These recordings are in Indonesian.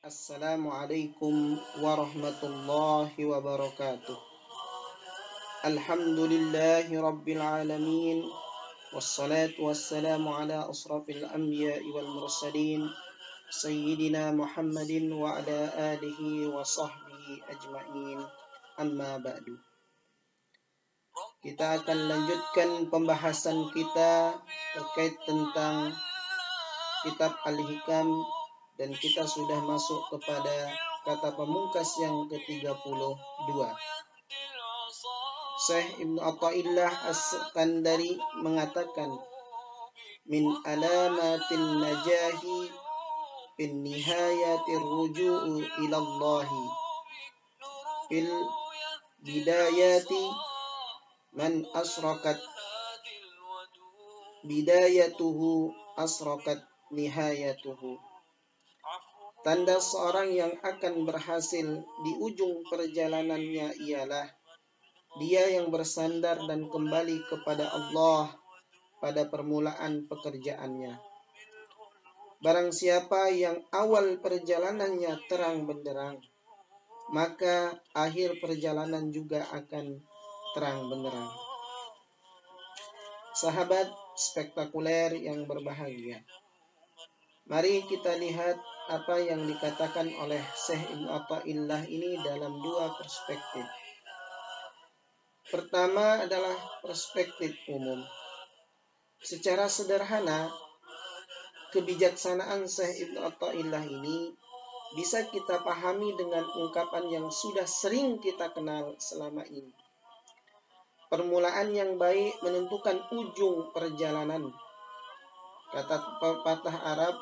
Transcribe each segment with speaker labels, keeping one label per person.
Speaker 1: Assalamualaikum warahmatullahi wabarakatuh. Alhamdulillahi rabbil alamin. Wassalatu wassalamu ala asrafil anbiya'i wal mursalin Sayyidina Muhammadin wa ala alihi wa sahbihi ajma'in. Amma ba'du. Kita akan lanjutkan pembahasan kita terkait tentang kitab Al-Hikam, dan kita sudah masuk kepada kata pamungkas yang ke-32. Syekh Ibnu Athaillah As-Sekandari mengatakan, min alamatin najahi bin nihayatir ruju'u ilallahi fil bidayati man asrakat bidayatuhu asrakat nihayatuhu. Tanda seorang yang akan berhasil di ujung perjalanannya ialah dia yang bersandar dan kembali kepada Allah pada permulaan pekerjaannya. Barang siapa yang awal perjalanannya terang benderang, maka akhir perjalanan juga akan terang benderang. Sahabat spektakuler yang berbahagia, mari kita lihat apa yang dikatakan oleh Syekh Ibnu Athaillah ini dalam dua perspektif. Pertama adalah perspektif umum. Secara sederhana, kebijaksanaan Syekh Ibnu Athaillah ini bisa kita pahami dengan ungkapan yang sudah sering kita kenal selama ini. Permulaan yang baik menentukan ujung perjalanan. Kata pepatah Arab,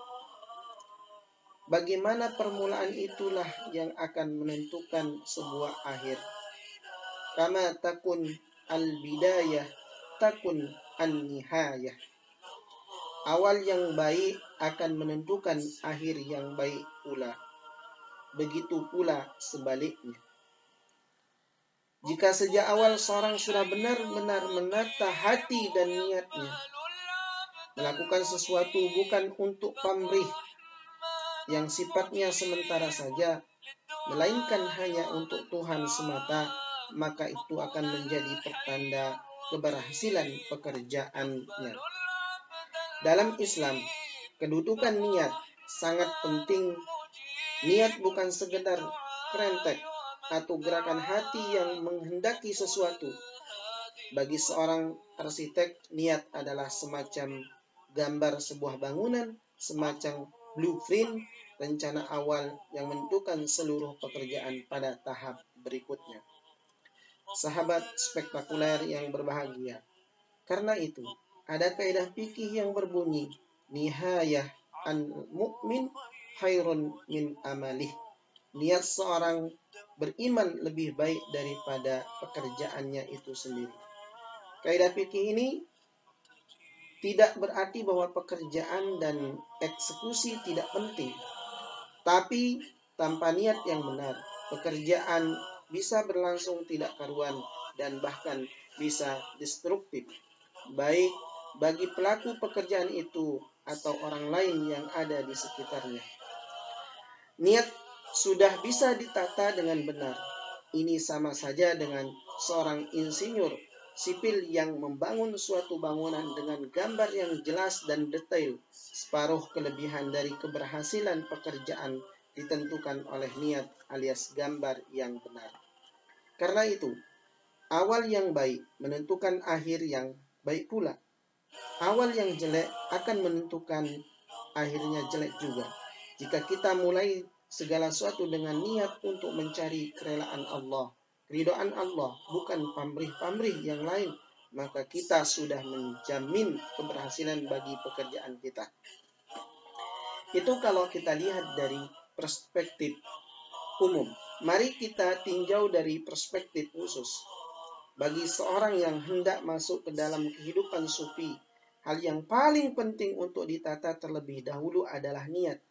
Speaker 1: bagaimana permulaan itulah yang akan menentukan sebuah akhir. Kama takun al-bidayah takun an-nihayah. Awal yang baik akan menentukan akhir yang baik pula. Begitu pula sebaliknya. Jika sejak awal seorang sudah benar-benar menata hati dan niatnya, melakukan sesuatu bukan untuk pamrih yang sifatnya sementara saja, melainkan hanya untuk Tuhan semata, maka itu akan menjadi pertanda keberhasilan pekerjaannya. Dalam Islam, kedudukan niat sangat penting. Niat bukan sekedar kerentek atau gerakan hati yang menghendaki sesuatu. Bagi seorang arsitek, niat adalah semacam gambar sebuah bangunan, semacam blueprint, rencana awal yang menentukan seluruh pekerjaan pada tahap berikutnya. Sahabat spektakuler yang berbahagia, karena itu ada kaidah fikih yang berbunyi, nihayah an-mu'min khairun min amalih. Niat seorang beriman lebih baik daripada pekerjaannya itu sendiri. Kaidah fikih ini tidak berarti bahwa pekerjaan dan eksekusi tidak penting. Tapi tanpa niat yang benar, pekerjaan bisa berlangsung tidak karuan dan bahkan bisa destruktif, baik bagi pelaku pekerjaan itu atau orang lain yang ada di sekitarnya. Niat sudah bisa ditata dengan benar. Ini sama saja dengan seorang insinyur sipil yang membangun suatu bangunan dengan gambar yang jelas dan detail. Separuh kelebihan dari keberhasilan pekerjaan ditentukan oleh niat alias gambar yang benar. Karena itu, awal yang baik menentukan akhir yang baik pula. Awal yang jelek akan menentukan akhirnya jelek juga. Jika kita mulai segala sesuatu dengan niat untuk mencari kerelaan Allah, keridhaan Allah, bukan pamrih-pamrih yang lain, maka kita sudah menjamin keberhasilan bagi pekerjaan kita. Itu kalau kita lihat dari perspektif umum. Mari kita tinjau dari perspektif khusus. Bagi seorang yang hendak masuk ke dalam kehidupan sufi, hal yang paling penting untuk ditata terlebih dahulu adalah niat.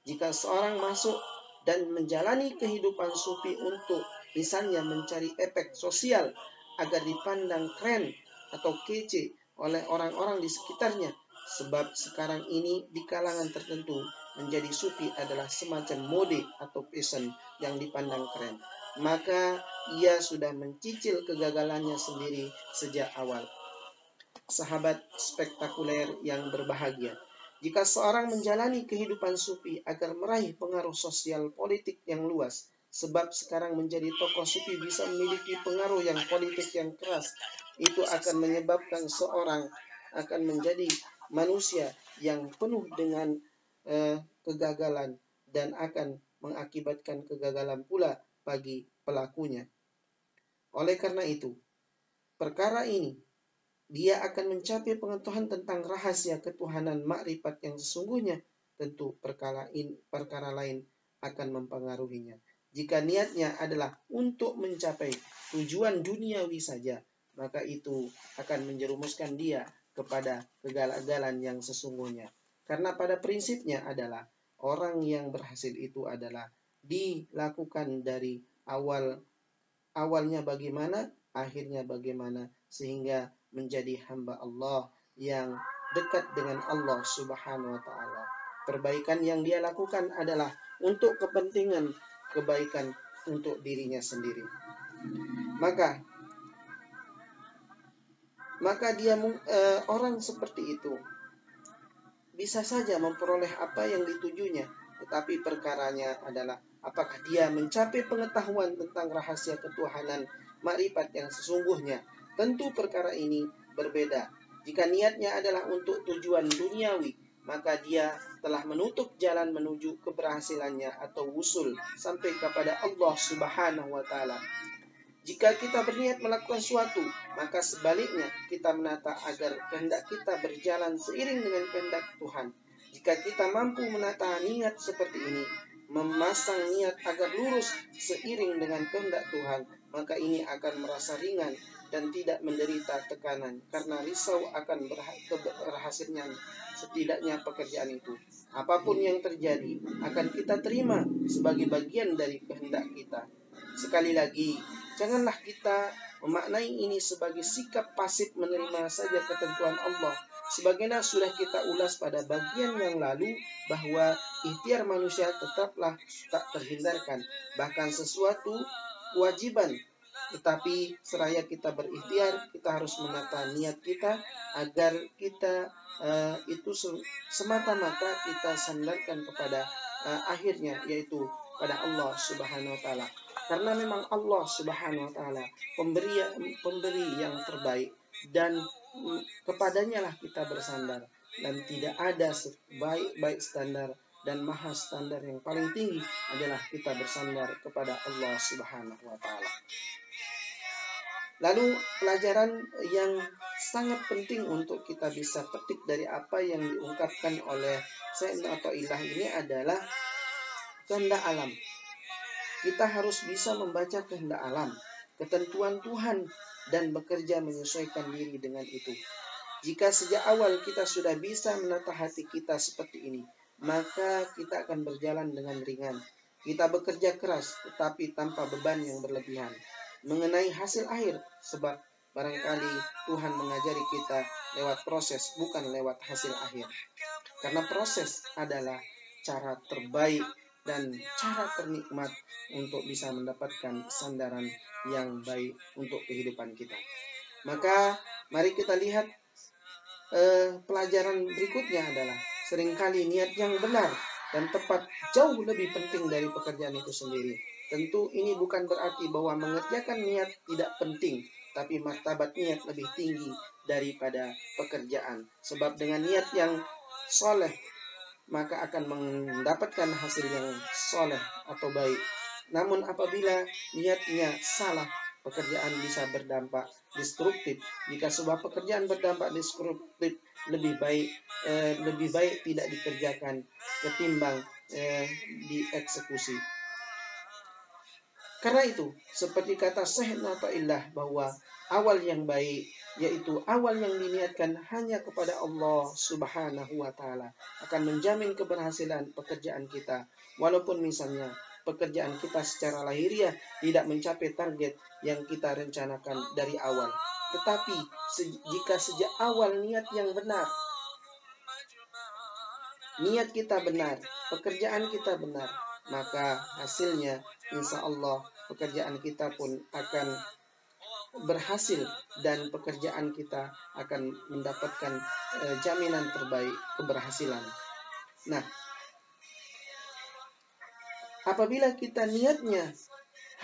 Speaker 1: Jika seorang masuk dan menjalani kehidupan sufi untuk misalnya mencari efek sosial agar dipandang keren atau kece oleh orang-orang di sekitarnya, sebab sekarang ini di kalangan tertentu menjadi sufi adalah semacam mode atau fashion yang dipandang keren, maka ia sudah mencicil kegagalannya sendiri sejak awal. Sahabat spektakuler yang berbahagia, jika seorang menjalani kehidupan sufi agar meraih pengaruh sosial politik yang luas, sebab sekarang menjadi tokoh sufi bisa memiliki pengaruh yang politik yang keras, itu akan menyebabkan seorang akan menjadi manusia yang penuh dengan kegagalan dan akan mengakibatkan kegagalan pula bagi pelakunya. Oleh karena itu, perkara ini dia akan mencapai pengetahuan tentang rahasia ketuhanan makrifat yang sesungguhnya. Tentu perkara lain akan mempengaruhinya. Jika niatnya adalah untuk mencapai tujuan duniawi saja, maka itu akan menjerumuskan dia kepada kegagalan yang sesungguhnya. Karena pada prinsipnya adalah orang yang berhasil itu adalah dilakukan dari awalnya bagaimana, akhirnya bagaimana, sehingga menjadi hamba Allah yang dekat dengan Allah Subhanahu wa Ta'ala. Perbaikan yang dia lakukan adalah untuk kepentingan kebaikan untuk dirinya sendiri. Maka dia orang seperti itu bisa saja memperoleh apa yang ditujunya, tetapi perkaranya adalah apakah dia mencapai pengetahuan tentang rahasia ketuhanan makrifat yang sesungguhnya. Tentu perkara ini berbeda. Jika niatnya adalah untuk tujuan duniawi, maka dia telah menutup jalan menuju keberhasilannya atau wusul sampai kepada Allah Subhanahu wa Ta'ala. Jika kita berniat melakukan suatu, maka sebaliknya kita menata agar kehendak kita berjalan seiring dengan kehendak Tuhan. Jika kita mampu menata niat seperti ini, memasang niat agar lurus seiring dengan kehendak Tuhan, maka ini akan merasa ringan dan tidak menderita tekanan karena risau akan keberhasilan setidaknya pekerjaan itu. Apapun yang terjadi akan kita terima sebagai bagian dari kehendak kita. Sekali lagi, janganlah kita memaknai ini sebagai sikap pasif menerima saja ketentuan Allah. Sebagaimana sudah kita ulas pada bagian yang lalu, bahwa ikhtiar manusia tetaplah tak terhindarkan, bahkan sesuatu kewajiban. Tetapi seraya kita berikhtiar, kita harus menata niat kita agar kita itu semata-mata kita sandarkan kepada akhirnya, yaitu pada Allah Subhanahu wa Ta'ala. Karena memang Allah Subhanahu wa Ta'ala pemberi yang terbaik, dan kepadanya lah kita bersandar, dan tidak ada sebaik-baik standar dan maha standar yang paling tinggi adalah kita bersandar kepada Allah Subhanahu wa Ta'ala. Lalu pelajaran yang sangat penting untuk kita bisa petik dari apa yang diungkapkan oleh Sayyidina Athaillah ini adalah kehendak alam. Kita harus bisa membaca kehendak alam, ketentuan Tuhan, dan bekerja menyesuaikan diri dengan itu. Jika sejak awal kita sudah bisa menata hati kita seperti ini, maka kita akan berjalan dengan ringan. Kita bekerja keras, tetapi tanpa beban yang berlebihan. Mengenai hasil akhir, sebab barangkali Tuhan mengajari kita lewat proses, bukan lewat hasil akhir. Karena proses adalah cara terbaik dan cara ternikmat untuk bisa mendapatkan sandaran yang baik untuk kehidupan kita. Maka mari kita lihat pelajaran berikutnya adalah seringkali niat yang benar dan tepat jauh lebih penting dari pekerjaan itu sendiri. Tentu ini bukan berarti bahwa mengerjakan niat tidak penting, tapi martabat niat lebih tinggi daripada pekerjaan. Sebab dengan niat yang soleh, maka akan mendapatkan hasil yang soleh atau baik. Namun apabila niatnya salah, pekerjaan bisa berdampak destruktif. Jika sebuah pekerjaan berdampak destruktif, lebih baik tidak dikerjakan ketimbang dieksekusi. Karena itu, seperti kata Sayyidina Athaillah, bahwa awal yang baik, yaitu awal yang diniatkan hanya kepada Allah Subhanahu wa Ta'ala, akan menjamin keberhasilan pekerjaan kita. Walaupun misalnya pekerjaan kita secara lahiriah tidak mencapai target yang kita rencanakan dari awal. Tetapi jika sejak awal niat yang benar, niat kita benar, pekerjaan kita benar, maka hasilnya insya Allah pekerjaan kita pun akan berhasil dan pekerjaan kita akan mendapatkan jaminan terbaik keberhasilan. Nah, apabila kita niatnya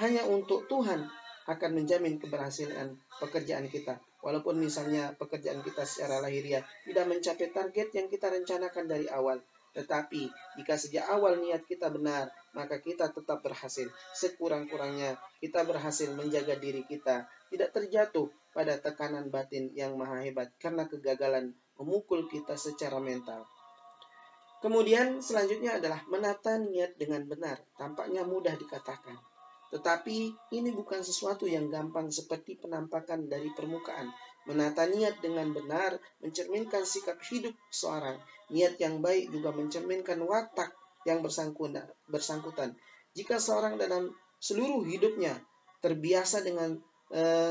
Speaker 1: hanya untuk Tuhan, akan menjamin keberhasilan pekerjaan kita. Walaupun misalnya pekerjaan kita secara lahiriah tidak mencapai target yang kita rencanakan dari awal. Tetapi jika sejak awal niat kita benar, maka kita tetap berhasil. Sekurang-kurangnya kita berhasil menjaga diri kita tidak terjatuh pada tekanan batin yang maha hebat karena kegagalan memukul kita secara mental. Kemudian selanjutnya adalah menata niat dengan benar. Tampaknya mudah dikatakan. Tetapi ini bukan sesuatu yang gampang seperti penampakan dari permukaan. Menata niat dengan benar mencerminkan sikap hidup seorang. Niat yang baik juga mencerminkan watak yang bersangkutan. Jika seorang dalam seluruh hidupnya terbiasa dengan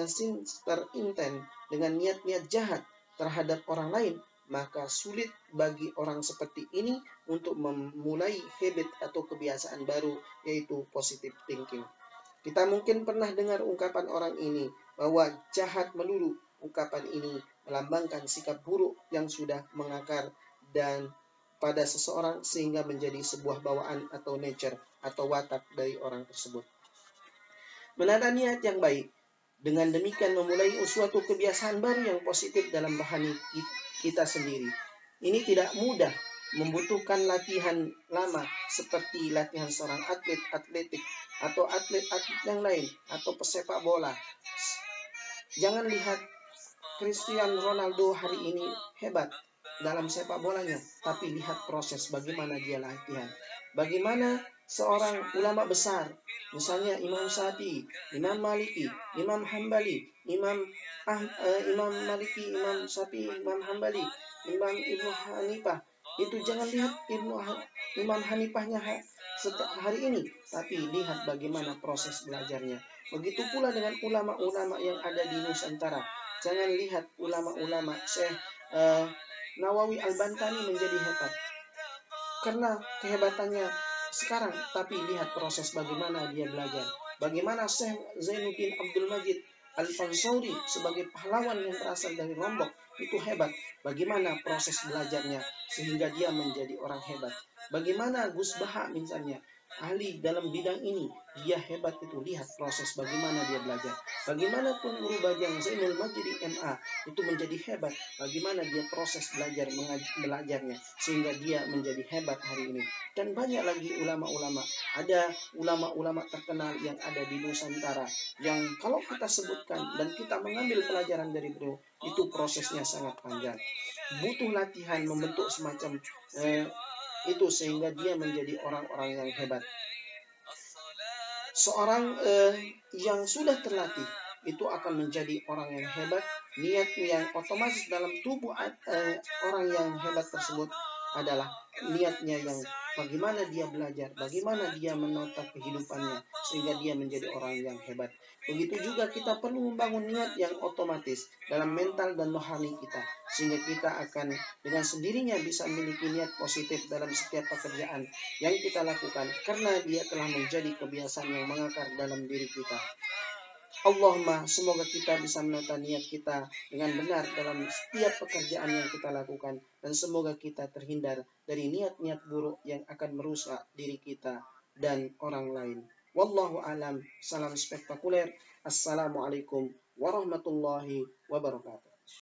Speaker 1: sinister intent, dengan niat-niat jahat terhadap orang lain, maka sulit bagi orang seperti ini untuk memulai habit atau kebiasaan baru, yaitu positive thinking. Kita mungkin pernah dengar ungkapan orang ini bahwa jahat melulu. Ungkapan ini melambangkan sikap buruk yang sudah mengakar dan pada seseorang sehingga menjadi sebuah bawaan atau nature atau watak dari orang tersebut. Menata niat yang baik, dengan demikian memulai suatu kebiasaan baru yang positif dalam rohani kita sendiri. Ini tidak mudah, membutuhkan latihan lama seperti latihan seorang atlet atletik atau atlet-atlet yang lain atau pesepak bola. Jangan lihat Cristiano Ronaldo hari ini hebat dalam sepak bolanya, tapi lihat proses bagaimana dia latihan. Bagaimana seorang ulama besar, misalnya Imam Syafi'i, Imam Maliki, Imam Hambali, Imam Maliki, Imam Syafi'i, Imam Hambali, Imam Ibnu Hanifah. Itu jangan lihat Imam Hanifahnya hari ini, tapi lihat bagaimana proses belajarnya. Begitu pula dengan ulama-ulama yang ada di Nusantara. Jangan lihat ulama-ulama Syekh Nawawi Al-Bantani menjadi hebat karena kehebatannya sekarang, tapi lihat proses bagaimana dia belajar. Bagaimana Syekh Zainuddin Abdul Majid Al-Fansauri sebagai pahlawan yang berasal dari Lombok itu hebat. Bagaimana proses belajarnya sehingga dia menjadi orang hebat. Bagaimana Gus Baha misalnya, ahli dalam bidang ini, dia hebat itu. Lihat proses bagaimana dia belajar. Bagaimanapun Guru Bajang Zainul Majidi MA itu menjadi hebat. Bagaimana dia proses belajarnya sehingga dia menjadi hebat hari ini. Dan banyak lagi ulama-ulama. Ada ulama-ulama terkenal yang ada di Nusantara yang kalau kita sebutkan dan kita mengambil pelajaran dari beliau, itu prosesnya sangat panjang. Butuh latihan membentuk semacam itu sehingga dia menjadi orang-orang yang hebat. Seorang yang sudah terlatih itu akan menjadi orang yang hebat. Niat yang otomatis dalam tubuh orang yang hebat tersebut adalah niatnya yang bagaimana dia belajar, bagaimana dia menata kehidupannya sehingga dia menjadi orang yang hebat. Begitu juga kita perlu membangun niat yang otomatis dalam mental dan rohani kita sehingga kita akan dengan sendirinya bisa memiliki niat positif dalam setiap pekerjaan yang kita lakukan karena dia telah menjadi kebiasaan yang mengakar dalam diri kita. Allahumma, semoga kita bisa menata niat kita dengan benar dalam setiap pekerjaan yang kita lakukan dan semoga kita terhindar dari niat-niat buruk yang akan merusak diri kita dan orang lain. Wallahu alam. Salam spektakuler. Assalamualaikum warahmatullahi wabarakatuh.